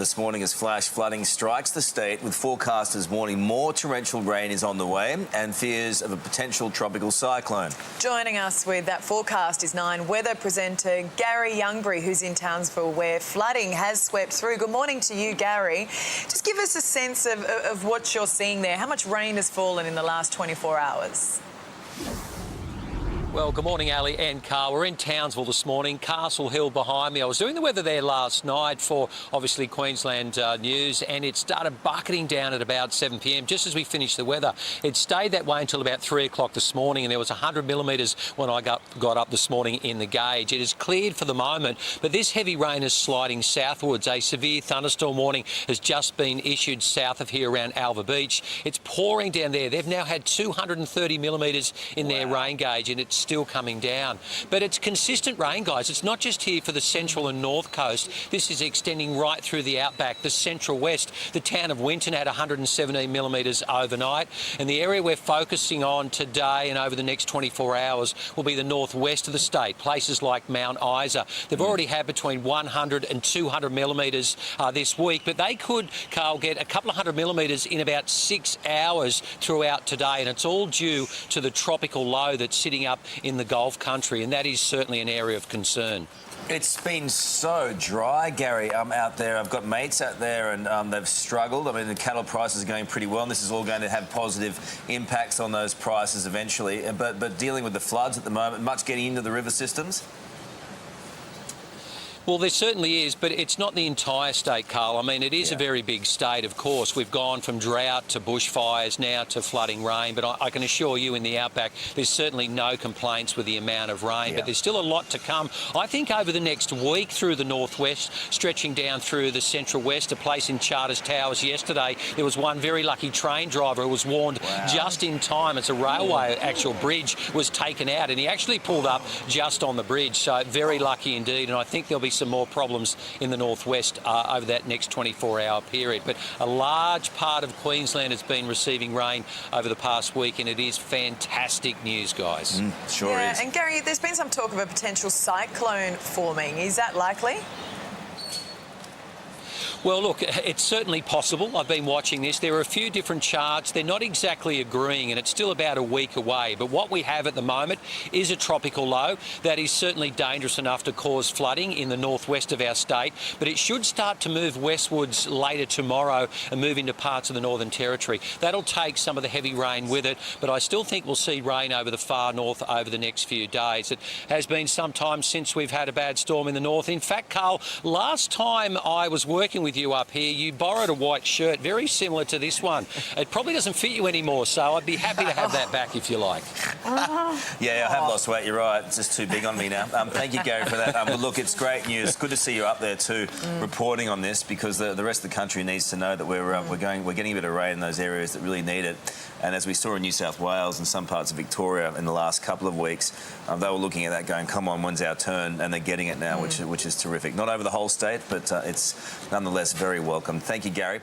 this morning as flash flooding strikes the state, with forecasters warning more torrential rain is on the way and fears of a potential tropical cyclone. Joining us with that forecast is 9 weather presenter Gary Youngbury, who's in Townsville, where flooding has swept through. Good morning to you, Gary. Just give us a sense of what you're seeing there. How much rain has fallen in the last 24 hours? Well, good morning, Ali and Carl. We're in Townsville this morning, Castle Hill behind me. I was doing the weather there last night for, obviously, Queensland News, and it started bucketing down at about 7 p.m, just as we finished the weather. It stayed that way until about 3 o'clock this morning, and there was 100 millimetres when I got up this morning in the gauge. It has cleared for the moment, but this heavy rain is sliding southwards. A severe thunderstorm warning has just been issued south of here around Alva Beach. It's pouring down there. They've now had 230 millimetres in their rain gauge, and it's still coming down. But it's consistent rain, guys. It's not just here for the central and north coast. This is extending right through the outback, the central west. The town of Winton had 117 millimetres overnight, and the area we're focusing on today and over the next 24 hours will be the northwest of the state, places like Mount Isa. They've already had between 100 and 200 millimetres this week, but they could, Carl, get a couple of hundred millimetres in about 6 hours throughout today, and it's all due to the tropical low that's sitting up in the Gulf country, and that is certainly an area of concern. It's been so dry, Gary, out there. I've got mates out there and they've struggled. I mean, the cattle prices are going pretty well, and this is all going to have positive impacts on those prices eventually. But dealing with the floods at the moment, much getting into the river systems? Well, there certainly is, but it's not the entire state, Carl. I mean, it is a very big state, of course. We've gone from drought to bushfires now to flooding rain, but I can assure you in the outback there's certainly no complaints with the amount of rain, but there's still a lot to come. I think over the next week through the northwest, stretching down through the central west, a place in Charters Towers yesterday, there was one very lucky train driver who was warned just in time as a railway actual bridge was taken out, and he actually pulled up just on the bridge, so very lucky indeed, and I think there'll be some more problems in the northwest over that next 24-hour period. But a large part of Queensland has been receiving rain over the past week, and it is fantastic news, guys. Sure is. And Gary, there's been some talk of a potential cyclone forming. Is that likely? Well, look, it's certainly possible. I've been watching this. There are a few different charts. They're not exactly agreeing, and it's still about a week away. But what we have at the moment is a tropical low that is certainly dangerous enough to cause flooding in the northwest of our state. But it should start to move westwards later tomorrow and move into parts of the Northern Territory. That'll take some of the heavy rain with it, but I still think we'll see rain over the far north over the next few days. It has been some time since we've had a bad storm in the north. In fact, Carl, last time I was working with you up here, you borrowed a white shirt very similar to this one. It probably doesn't fit you anymore, so I'd be happy to have that back if you like. Yeah, I have lost weight, you're right. It's just too big on me now. Thank you, Gary, for that. But look, it's great news. Good to see you up there too, reporting on this, because the rest of the country needs to know that we're getting a bit of rain in those areas that really need it. And as we saw in New South Wales and some parts of Victoria in the last couple of weeks, they were looking at that going, come on, when's our turn? And they're getting it now, which is terrific. Not over the whole state, but it's nonetheless very welcome. Thank you, Gary.